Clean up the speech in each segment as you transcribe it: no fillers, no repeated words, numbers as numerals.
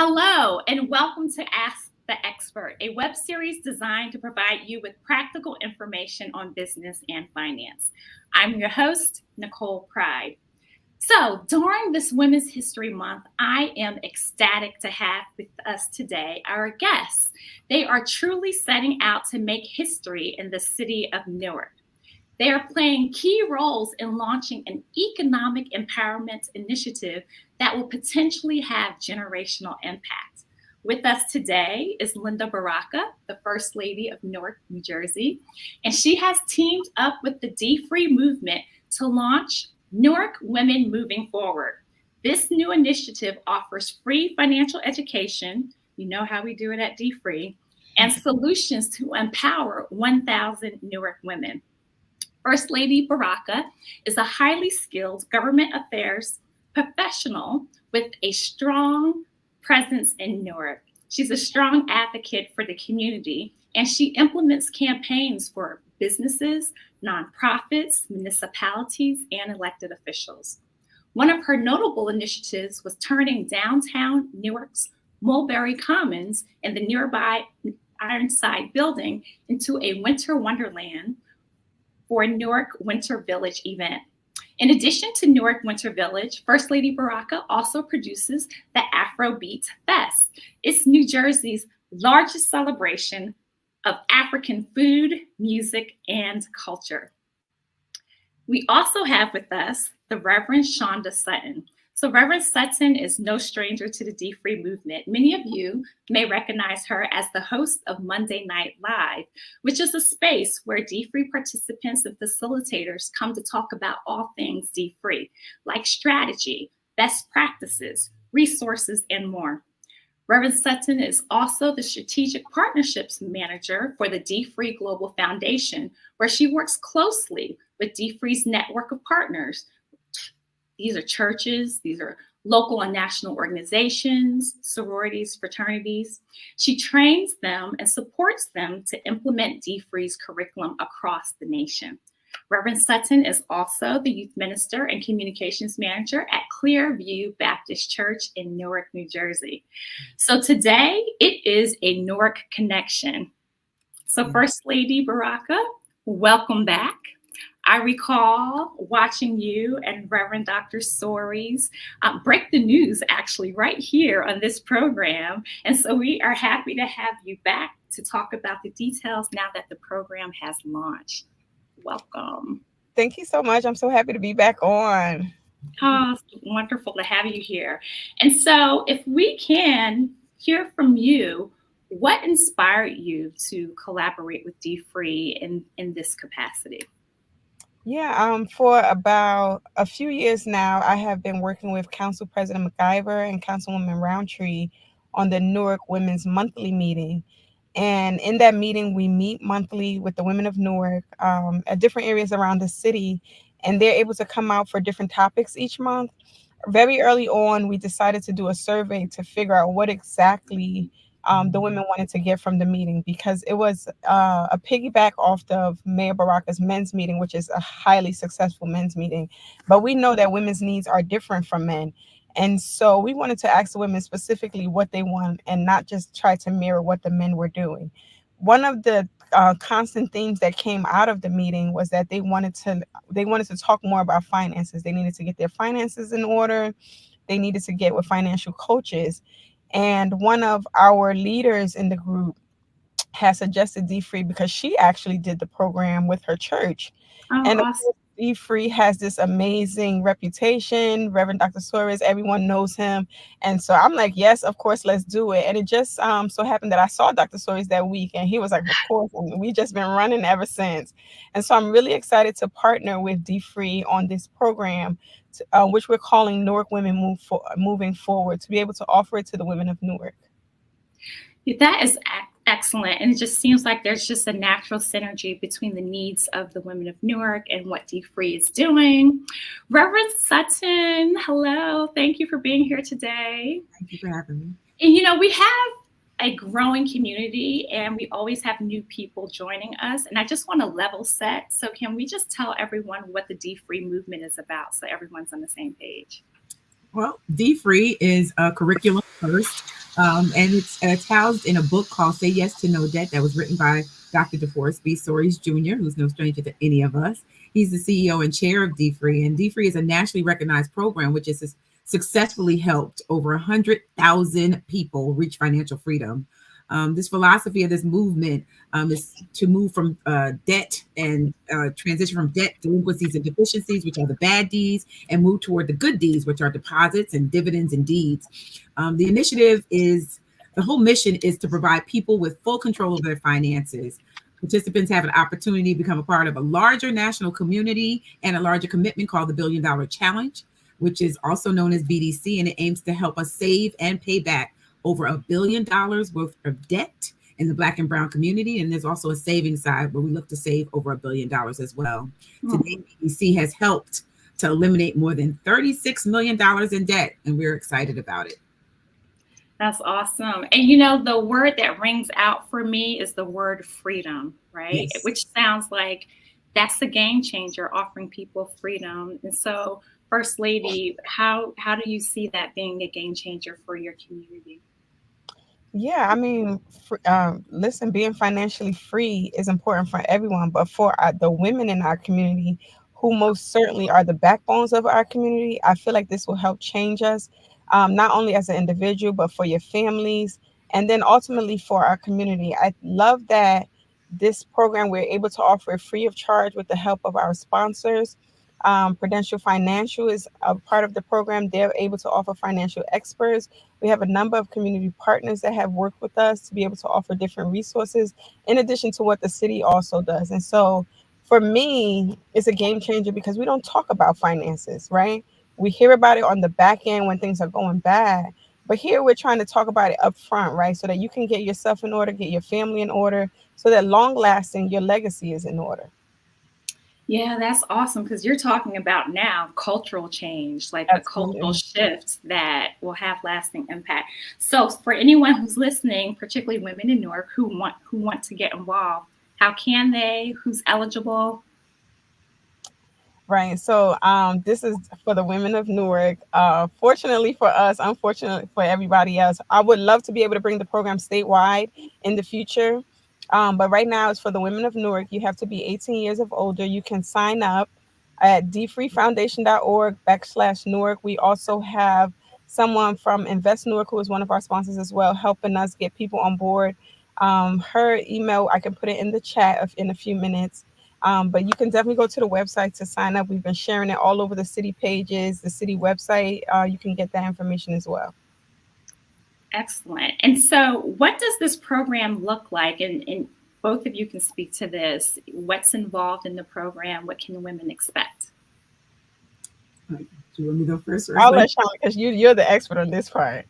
Hello, and welcome to Ask the Expert, a web series designed to provide you with practical information on business and finance. I'm your host, Nicole Pride. So, during this Women's History Month, I am ecstatic to have with us today our guests. They are truly setting out to make history in the city of Newark. They are playing key roles in launching an economic empowerment initiative that will potentially have generational impact. With us today is Linda Baraka, the First Lady of Newark, New Jersey, and she has teamed up with the D Free movement to launch Newark Women Moving Forward. This new initiative offers free financial education, you know how we do it at D Free, and solutions to empower 1,000 Newark women. First Lady Baraka is a highly skilled government affairs professional with a strong presence in Newark. She's a strong advocate for the community, and she implements campaigns for businesses, nonprofits, municipalities, and elected officials. One of her notable initiatives was turning downtown Newark's Mulberry Commons and the nearby Ironside building into a winter wonderland for a Newark Winter Village event. In addition to Newark Winter Village, First Lady Baraka also produces the Afrobeat Fest. It's New Jersey's largest celebration of African food, music, and culture. We also have with us the Reverend Shonda Sutton. So Reverend Sutton is no stranger to the D Free movement. Many of you may recognize her as the host of Monday Night Live, which is a space where D Free participants and facilitators come to talk about all things D Free, like strategy, best practices, resources, and more. Reverend Sutton is also the Strategic Partnerships Manager for the D Free Global Foundation, where she works closely with D Free's network of partners. These are churches, these are local and national organizations, sororities, fraternities. She trains them and supports them to implement D Free's curriculum across the nation. Reverend Sutton is also the youth minister and communications manager at Clearview Baptist Church in Newark, New Jersey. So today it is a Newark connection. So First Lady Baraka, welcome back. I recall watching you and Reverend Dr. Soaries break the news actually right here on this program. And so we are happy to have you back to talk about the details now that the program has launched. Welcome. Thank you so much. I'm so happy to be back on. Oh, it's wonderful to have you here. And so if we can hear from you, what inspired you to collaborate with D Free in this capacity? Yeah, for about a few years now, I have been working with Council President McIver and Councilwoman Roundtree on the Newark Women's Monthly Meeting. And in that meeting, we meet monthly with the women of Newark at different areas around the city, and they're able to come out for different topics each month. Very early on, we decided to do a survey to figure out what exactly the women wanted to get from the meeting, because it was a piggyback off of Mayor Baraka's men's meeting, which is a highly successful men's meeting. But we know that women's needs are different from men. And so we wanted to ask the women specifically what they want and not just try to mirror what the men were doing. One of the constant themes that came out of the meeting was that they wanted to talk more about finances. They needed to get their finances in order. They needed to get with financial coaches. And one of our leaders in the group has suggested D Free because she actually did the program with her church. Oh, And of awesome. course, D Free has this amazing reputation. Reverend Dr. Suarez, everyone knows him. And so I'm like, yes, of course, let's do it. And it just so happened that I saw Dr. Suarez that week, and he was like, of course. And we just been running ever since. And so I'm really excited to partner with D Free on this program, which we're calling Newark Women Moving Forward, to be able to offer it to the women of Newark. That is excellent. And it just seems like there's just a natural synergy between the needs of the women of Newark and what D Free is doing. Reverend Sutton, hello. Thank you for being here today. Thank you for having me. And you know, we have a growing community and we always have new people joining us. And I just want to level set. So can we just tell everyone what the D Free movement is about so everyone's on the same page? Well, D Free is a curriculum first. And it's housed in a book called Say Yes to No Debt that was written by Dr. DeForest B. Soares Jr., who's no stranger to any of us. He's the CEO and chair of DFree, and DFree is a nationally recognized program which has successfully helped over 100,000 people reach financial freedom. This philosophy of this movement is to move from debt and transition from debt, delinquencies, and deficiencies, which are the bad deeds, and move toward the good deeds, which are deposits and dividends and deeds. The initiative is the whole mission is to provide people with full control of their finances. Participants have an opportunity to become a part of a larger national community and a larger commitment called the Billion Dollar Challenge, which is also known as BDC, and it aims to help us save and pay back over $1 billion worth of debt in the Black and Brown community. And there's also a savings side where we look to save over $1 billion as well. Today, BDC has helped to eliminate more than $36 million in debt, and we're excited about it. That's awesome. And the word that rings out for me is the word freedom, right? Yes. Which sounds like that's the game changer, offering people freedom. And so, First Lady, how do you see that being a game changer for your community? Yeah, I mean, listen, being financially free is important for everyone, but for the women in our community, who most certainly are the backbones of our community, I feel like this will help change us, not only as an individual, but for your families, and then ultimately for our community. I love that this program we're able to offer it free of charge with the help of our sponsors. Prudential Financial is a part of the program. They're able to offer financial experts. We have a number of community partners that have worked with us to be able to offer different resources, in addition to what the city also does. And so for me, it's a game changer because we don't talk about finances, right? We hear about it on the back end when things are going bad. But here we're trying to talk about it up front, right? So that you can get yourself in order, get your family in order, so that long lasting, your legacy is in order. Yeah, that's awesome because you're talking about now cultural change, like a cultural Absolutely. shift that will have lasting impact. So, for anyone who's listening, particularly women in Newark who want to get involved, how can they? Who's eligible? Right. So this is for the women of Newark. Fortunately for us, unfortunately for everybody else, I would love to be able to bring the program statewide in the future. But right now it's for the women of Newark. You have to be 18 years of older. You can sign up at dfreefoundation.org/Newark. We also have someone from Invest Newark, who is one of our sponsors as well, helping us get people on board. Her email, I can put it in the chat in a few minutes. But you can definitely go to the website to sign up. We've been sharing it all over the city pages, the city website. You can get that information as well. Excellent. And so, what does this program look like? And both of you can speak to this. What's involved in the program? What can women expect? Do you want me to go first? I'll let Sean, because you're the expert on this part.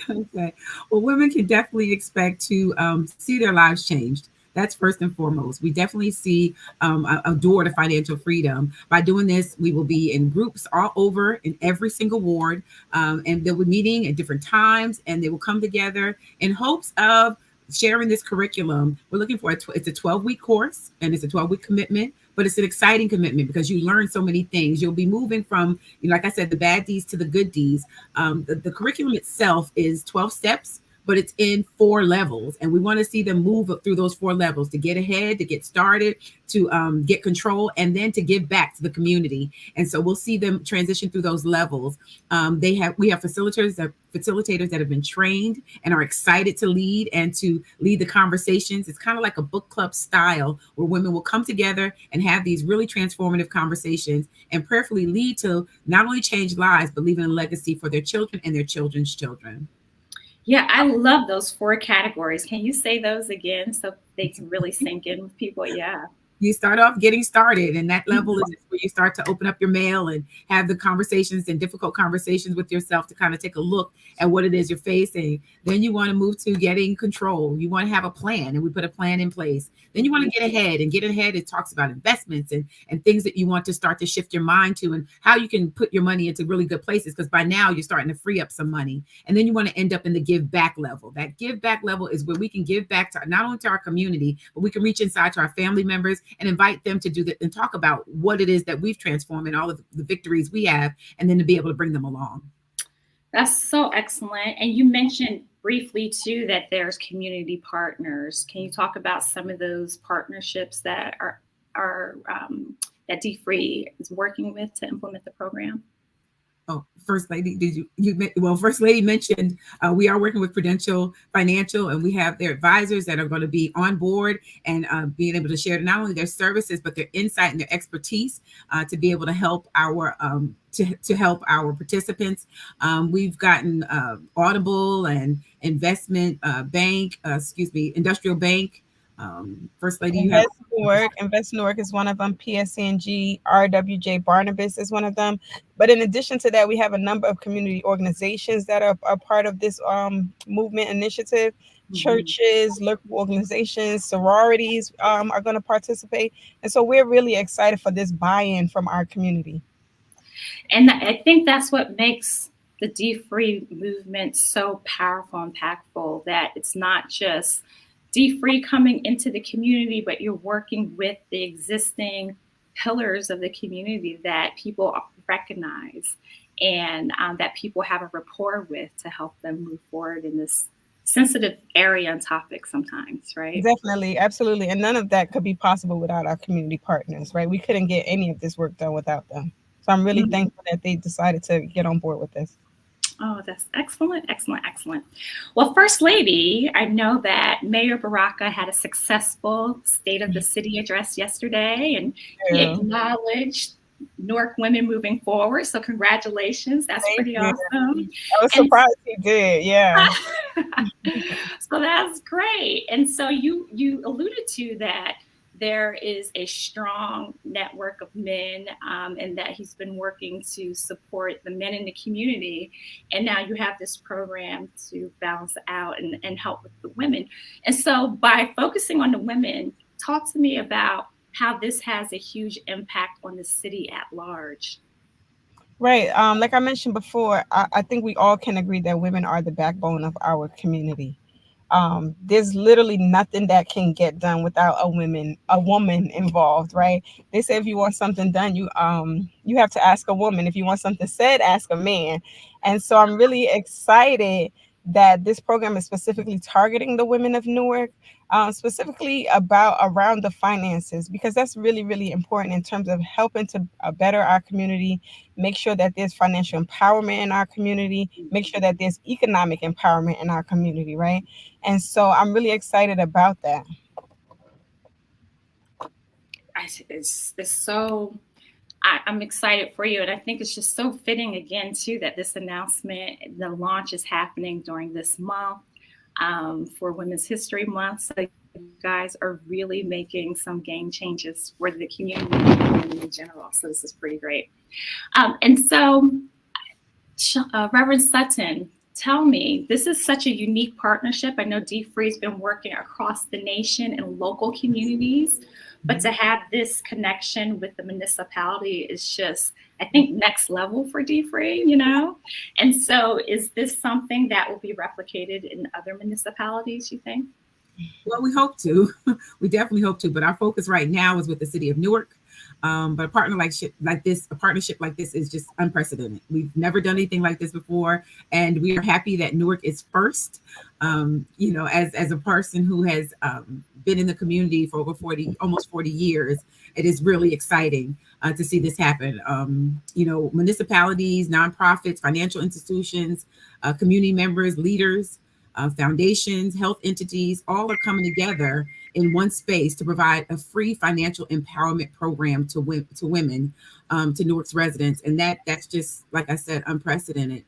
Okay. Well, women can definitely expect to see their lives changed. That's first and foremost. We definitely see a door to financial freedom. By doing this, we will be in groups all over in every single ward, and they'll be meeting at different times, and they will come together in hopes of sharing this curriculum. We're looking for it's a 12-week course, and it's a 12-week commitment, but it's an exciting commitment because you learn so many things. You'll be moving from, like I said, the bad deeds to the good deeds. The curriculum itself is 12 steps, but it's in 4 levels. And we want to see them move up through those 4 levels to get ahead, to get started, to get control, and then to give back to the community. And so we'll see them transition through those levels. We have facilitators that have been trained and are excited to lead and to lead the conversations. It's kind of like a book club style where women will come together and have these really transformative conversations and prayerfully lead to not only change lives, but leaving a legacy for their children and their children's children. Yeah, I love those 4 categories. Can you say those again so they can really sink in with people? Yeah. You start off getting started, and that level is where you start to open up your mail and have the conversations and difficult conversations with yourself to kind of take a look at what it is you're facing. Then you want to move to getting control. You want to have a plan, and we put a plan in place. Then you want to get ahead, and get ahead, it talks about investments and things that you want to start to shift your mind to, and how you can put your money into really good places, because by now you're starting to free up some money. And then you want to end up in the give back level. That give back level is where we can give back to not only to our community, but we can reach inside to our family members and invite them to do that and talk about what it is that we've transformed and all of the victories we have, and then to be able to bring them along. That's so excellent. And you mentioned briefly too that there's community partners. Can you talk about some of those partnerships that are that D-Free is working with to implement the program? Oh, First Lady, did well, First Lady mentioned we are working with Prudential Financial, and we have their advisors that are going to be on board and being able to share not only their services but their insight and their expertise to be able to help our to help our participants. We've gotten Audible and Investment Bank, excuse me, Industrial Bank. First Lady, you have Invest Newark is one of them. PSCNG, RWJ Barnabas is one of them. But in addition to that, we have a number of community organizations that are part of this movement initiative. Mhm. Churches, local organizations, sororities are going to participate. And so we're really excited for this buy-in from our community. And I think that's what makes the D-Free movement so powerful and impactful, that it's not just D-Free coming into the community, but you're working with the existing pillars of the community that people recognize and that people have a rapport with to help them move forward in this sensitive area and topic sometimes, right? Definitely, absolutely. And none of that could be possible without our community partners, right? We couldn't get any of this work done without them. So I'm really Mhm. thankful that they decided to get on board with this. Oh, that's excellent, excellent, excellent. Well, First Lady, I know that Mayor Baraka had a successful State of the City address yesterday, and he Yeah. acknowledged Newark women moving forward. So, congratulations. That's Thank pretty you. awesome. I was And surprised he did. Yeah. so that's great. And so you alluded to that there is a strong network of men, and that he's been working to support the men in the community. And now you have this program to balance out and help with the women. And so by focusing on the women, talk to me about how this has a huge impact on the city at large. Right. Like I mentioned before, I think we all can agree that women are the backbone of our community. There's literally nothing that can get done without a woman involved, right? They say if you want something done, you have to ask a woman. If you want something said, ask a man. And so I'm really excited that this program is specifically targeting the women of Newark, specifically about around the finances, because that's really, really important in terms of helping to better our community, make sure that there's financial empowerment in our community, make sure that there's economic empowerment in our community, right? And so I'm really excited about that. It's so I'm excited for you. And I think it's just so fitting again, too, that this announcement, the launch is happening during this month for Women's History Month. So you guys are really making some game changes for the community and in general. So this is pretty great. And so, Reverend Sutton, tell me, this is such a unique partnership. I know D-Free's been working across the nation in local communities, but to have this connection with the municipality is just, I think, next level for D-Free, you know? And so is this something that will be replicated in other municipalities, you think? Well, we hope to. We definitely hope to. But our focus right now is with the city of Newark. But a partner like this, a partnership like this is just unprecedented. We've never done anything like this before, and we are happy that Newark is first. As a person who has been in the community for over 40, almost 40 years, it is really exciting to see this happen. Municipalities, nonprofits, financial institutions, community members, leaders, foundations, health entities, all are coming together in one space to provide a free financial empowerment program to women, to Newark's residents. And that's just, like I said, unprecedented.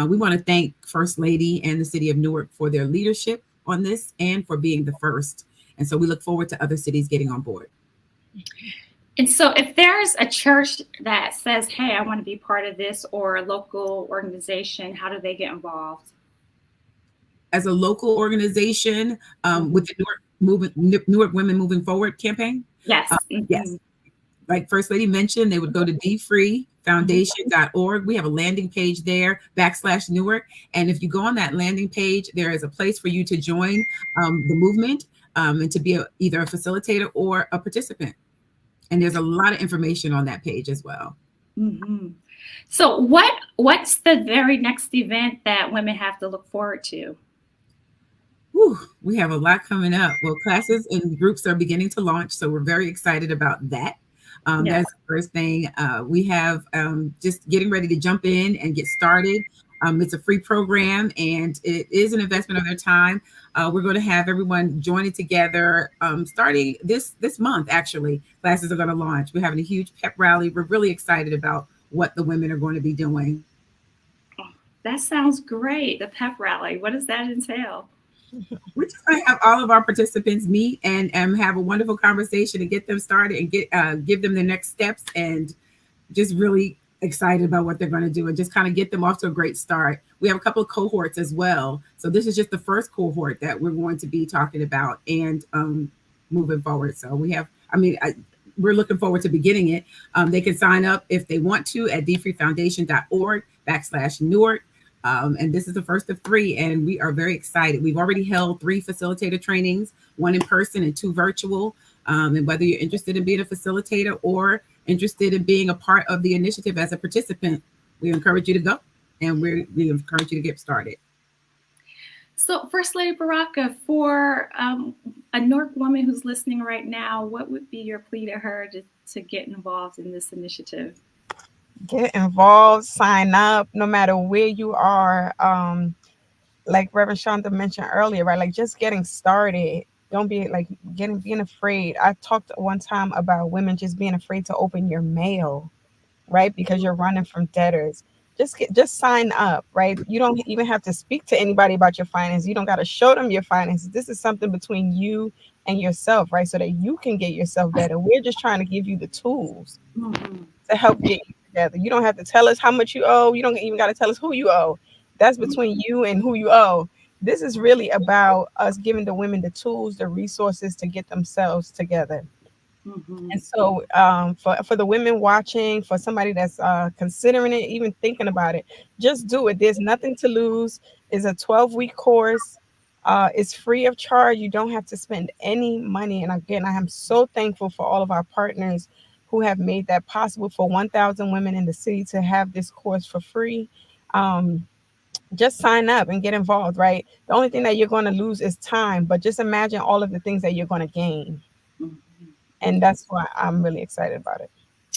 We want to thank First Lady and the city of Newark for their leadership on this and for being the first. And so we look forward to other cities getting on board. And so if there's a church that says, hey, I want to be part of this, or a local organization, how do they get involved? As a local organization, with the Newark Women Moving Forward campaign. Yes. Yes. Like First Lady mentioned, they would go to dfreefoundation.org. We have a landing page there, /Newark. And if you go on that landing page, there is a place for you to join the movement and to be either a facilitator or a participant. And there's a lot of information on that page as well. Hmm. So what's the very next event that women have to look forward to? Whew, we have a lot coming up. Well, classes and groups are beginning to launch, so we're very excited about that. Yeah. That's the first thing. We have just getting ready to jump in and get started. It's a free program and it is an investment of their time. We're going to have everyone joining together starting this month. Actually, classes are going to launch. We're having a huge pep rally. We're really excited about what the women are going to be doing. Oh, that sounds great. The pep rally. What does that entail? We're just going to have all of our participants meet and have a wonderful conversation and get them started and give them the next steps and just really excited about what they're going to do and just kind of get them off to a great start. We have a couple of cohorts as well. So this is just the first cohort that we're going to be talking about and moving forward. So we have, we're looking forward to beginning it. They can sign up if they want to at dfreefoundation.org/Newark. And this is the first of three, and we are very excited. We've already held 3 facilitator trainings, 1 in person and 2 virtual. And whether you're interested in being a facilitator or interested in being a part of the initiative as a participant, we encourage you to go, and we encourage you to get started. So, First Lady Baraka, for a Newark woman who's listening right now, what would be your plea to her to get involved in this initiative? Get involved, sign up, no matter where you are. Like Reverend Shonda mentioned earlier, right? Like just getting started. Don't be like being afraid. I talked one time about women just being afraid to open your mail, right? Because you're running from debtors. Just sign up, right? You don't even have to speak to anybody about your finances. You don't got to show them your finances. This is something between you and yourself, right? So that you can get yourself better. We're just trying to give you the tools Mm-hmm. to help get you together. You don't have to tell us how much you owe. You don't even got to tell us who you owe. That's between you and who you owe. This is really about us giving the women the tools, the resources to get themselves together. Mm-hmm. And so, for the women watching, for somebody that's considering it, even thinking about it, just do it. There's nothing to lose. It's a 12-week course. It's free of charge. You don't have to spend any money. And again, I am so thankful for all of our partners who have made that possible for 1,000 women in the city to have this course for free. Um, just sign up and get involved, right? The only thing that you're going to lose is time, but just imagine all of the things that you're going to gain. And Mm-hmm. that's why I'm really excited about it.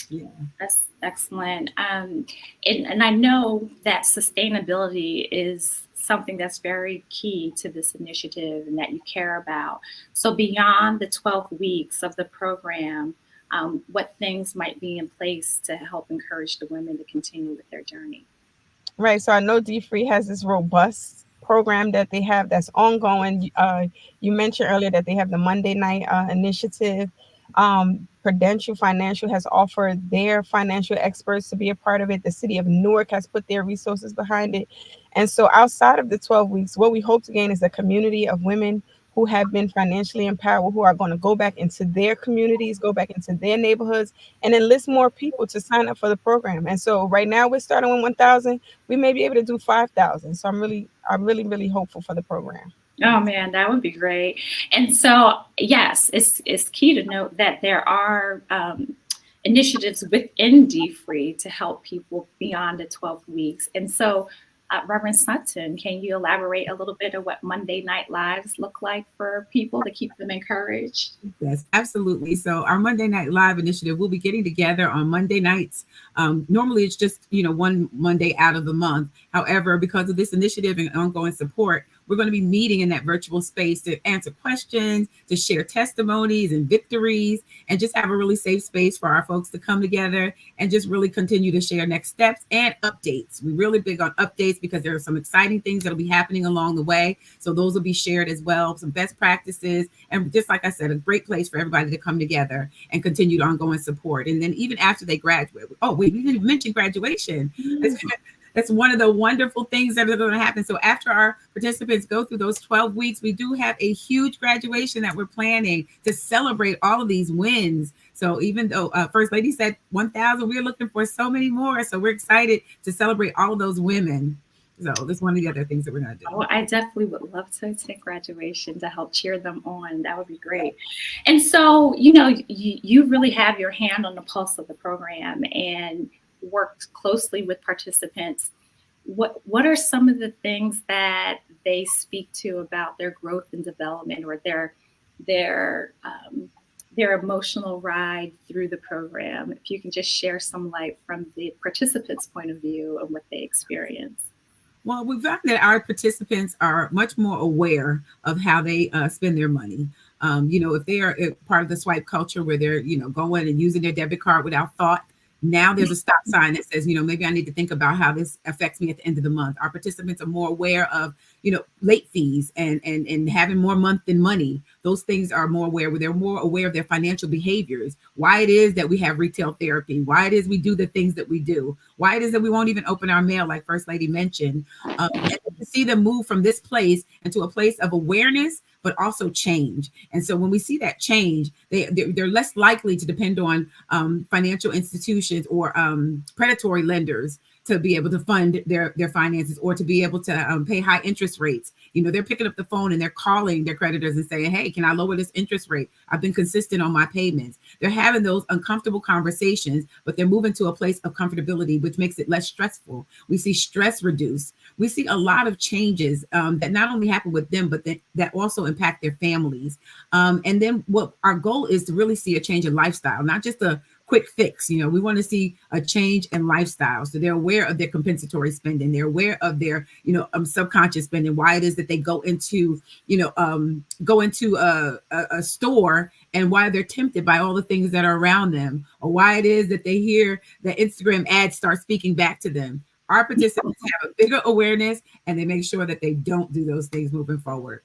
Yeah. That's excellent. And I know that sustainability is something that's very key to this initiative and that you care about. So, beyond the 12 weeks of the program, what things might be in place to help encourage the women to continue with their journey? Right. So I know D Free has this robust program that they have that's ongoing. You mentioned earlier that they have the Monday night initiative. Prudential Financial has offered their financial experts to be a part of it. The city of Newark has put their resources behind it. And so outside of the 12 weeks, what we hope to gain is a community of women who have been financially empowered, who are going to go back into their communities, go back into their neighborhoods, and enlist more people to sign up for the program. And so right now we're starting with 1,000. We may be able to do 5,000. So I'm really hopeful for the program. Oh man, that would be great. And so, yes, it's key to note that there are initiatives within D-Free to help people beyond the 12 weeks. And so, Reverend Sutton, can you elaborate a little bit of what Monday Night Lives look like for people to keep them encouraged? Yes, absolutely. So our Monday Night Live initiative, we'll be getting together on Monday nights. Normally, it's just one Monday out of the month. However, because of this initiative and ongoing support, we're going to be meeting in that virtual space to answer questions, to share testimonies and victories, and just have a really safe space for our folks to come together and just really continue to share next steps and updates. We're really big on updates because there are some exciting things that'll be happening along the way. So those will be shared as well, some best practices, and just like I said, a great place for everybody to come together and continued ongoing support. And then even after they graduate, oh wait, we didn't mention graduation. That's one of the wonderful things that are going to happen. So after our participants go through those 12 weeks, we do have a huge graduation that we're planning to celebrate all of these wins. So even though First Lady said 1,000, we're looking for so many more. So we're excited to celebrate all of those women. So that's one of the other things that we're going to do. Oh, I definitely would love to take graduation to help cheer them on. That would be great. And so, you really have your hand on the pulse of the program. And worked closely with participants, what are some of the things that they speak to about their growth and development, or their their emotional ride through the program? If you can just share some light from the participants' point of view and what they experience. Well, we found that our participants are much more aware of how they spend their money. If they are part of the swipe culture where they're, going and using their debit card without thought, now there's a stop sign that says, maybe I need to think about how this affects me at the end of the month. Our participants are more aware of, late fees and having more month than money. Those things are more aware. They're more aware of their financial behaviors, why it is that we have retail therapy, why it is we do the things that we do, why it is that we won't even open our mail, like First Lady mentioned. And to see them move from this place into a place of awareness, but also change. And so when we see that change, they're less likely to depend on financial institutions or predatory lenders to be able to fund their finances, or to be able to pay high interest rates. They're picking up the phone and they're calling their creditors and saying, hey, can I lower this interest rate? I've been consistent on my payments. They're having those uncomfortable conversations, but they're moving to a place of comfortability, which makes it less stressful. We see stress reduce. We see a lot of changes that not only happen with them, but that also impact their families. And then what our goal is to really see a change in lifestyle, not just a quick fix. We want to see a change in lifestyle. So they're aware of their compensatory spending. They're aware of their, subconscious spending, why it is that they go into a store, and why they're tempted by all the things that are around them, or why it is that they hear the Instagram ads start speaking back to them. Our participants have a bigger awareness, and they make sure that they don't do those things moving forward.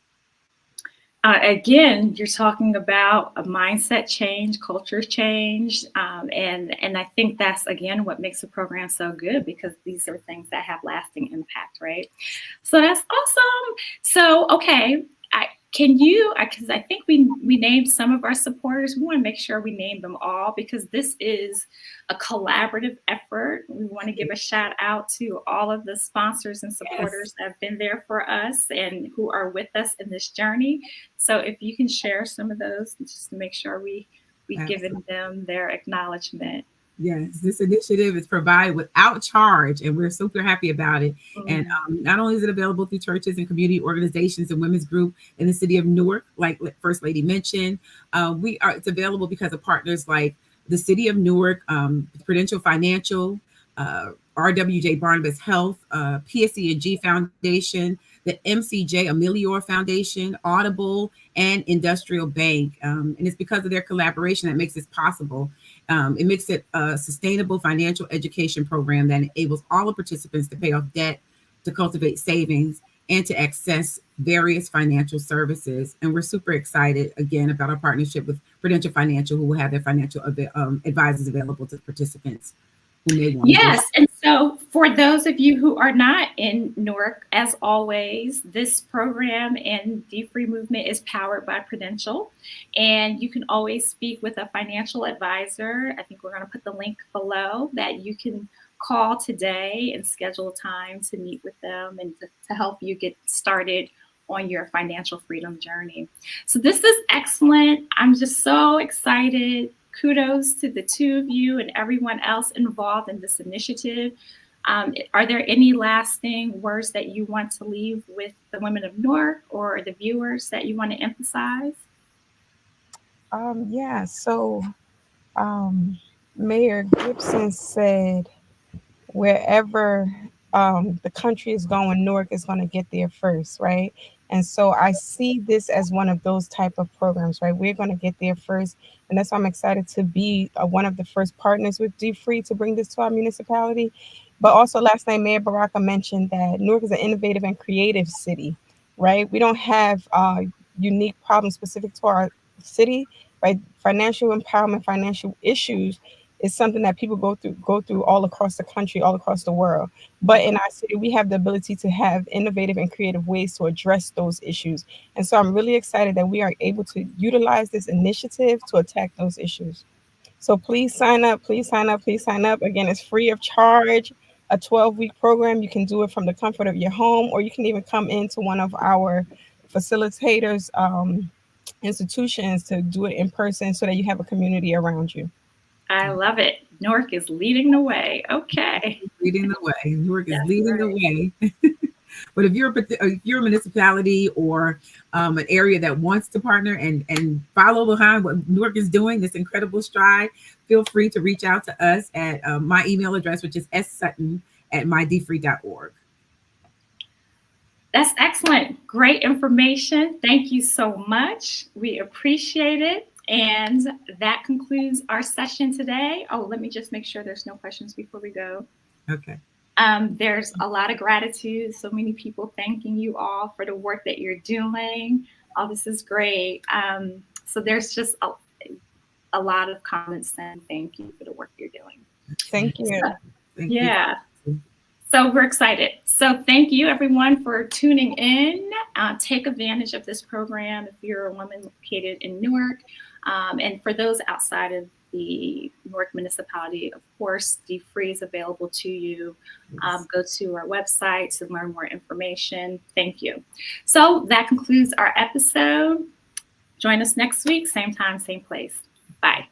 Again, you're talking about a mindset change, culture change, and I think that's, again, what makes the program so good, because these are things that have lasting impact, right? So that's awesome. So, okay, can you, because I think we named some of our supporters. We want to make sure we name them all, because this is a collaborative effort. We want to give a shout out to all of the sponsors and supporters that have been there for us and who are with us in this journey. So if you can share some of those, just to make sure we've given them their acknowledgement. Yes, this initiative is provided without charge, and we're super happy about it. And not only is it available through churches and community organizations and women's group in the city of Newark, like First Lady mentioned, it's available because of partners like the city of Newark, Prudential Financial, RWJ Barnabas Health, PSE&G Foundation, the MCJ Amelior Foundation, Audible, and Industrial Bank. And it's because of their collaboration that makes this possible. It makes it a sustainable financial education program that enables all the participants to pay off debt, to cultivate savings, and to access various financial services. And we're super excited, again, about our partnership with Prudential Financial, who will have their financial advisors available to the participants who may want. Yes. And so for those of you who are not in Newark, as always, this program and D-Free Movement is powered by Prudential. And you can always speak with a financial advisor. I think we're going to put the link below that you can call today and schedule a time to meet with them and to help you get started on your financial freedom journey. So this is excellent. I'm just so excited. Kudos to the two of you and everyone else involved in this initiative. Are there any lasting words that you want to leave with the women of Newark or the viewers that you want to emphasize? So Mayor Gibson said, wherever the country is going, Newark is going to get there first, right? And so I see this as one of those type of programs, right? We're going to get there first. And that's why I'm excited to be one of the first partners with D-Free to bring this to our municipality. But also last night, Mayor Baraka mentioned that Newark is an innovative and creative city, right? We don't have unique problems specific to our city, right? Financial empowerment, financial issues is something that people go through all across the country, all across the world. But in our city, we have the ability to have innovative and creative ways to address those issues. And so I'm really excited that we are able to utilize this initiative to attack those issues. So please sign up, please sign up, please sign up. Again, it's free of charge, a 12-week program. You can do it from the comfort of your home, or you can even come into one of our facilitators institutions to do it in person so that you have a community around you. I love it. Newark is leading the way. Okay. Leading the way. Newark is That's leading the right. way. But if you're a municipality or an area that wants to partner and follow behind what Newark is doing, this incredible stride, feel free to reach out to us at my email address, which is ssutton@mydfree.org. That's excellent. Great information. Thank you so much. We appreciate it. And that concludes our session today. Oh, let me just make sure there's no questions before we go. Okay. There's a lot of gratitude. So many people thanking you all for the work that you're doing. Oh, this is great. So there's just a lot of comments saying thank you for the work you're doing. Thank you. Thank Yeah. you. So we're excited. So thank you everyone for tuning in. Take advantage of this program if you're a woman located in Newark. And for those outside of the Newark municipality, of course, D-Free is available to you. Go to our website to learn more information. Thank you. So that concludes our episode. Join us next week, same time, same place. Bye.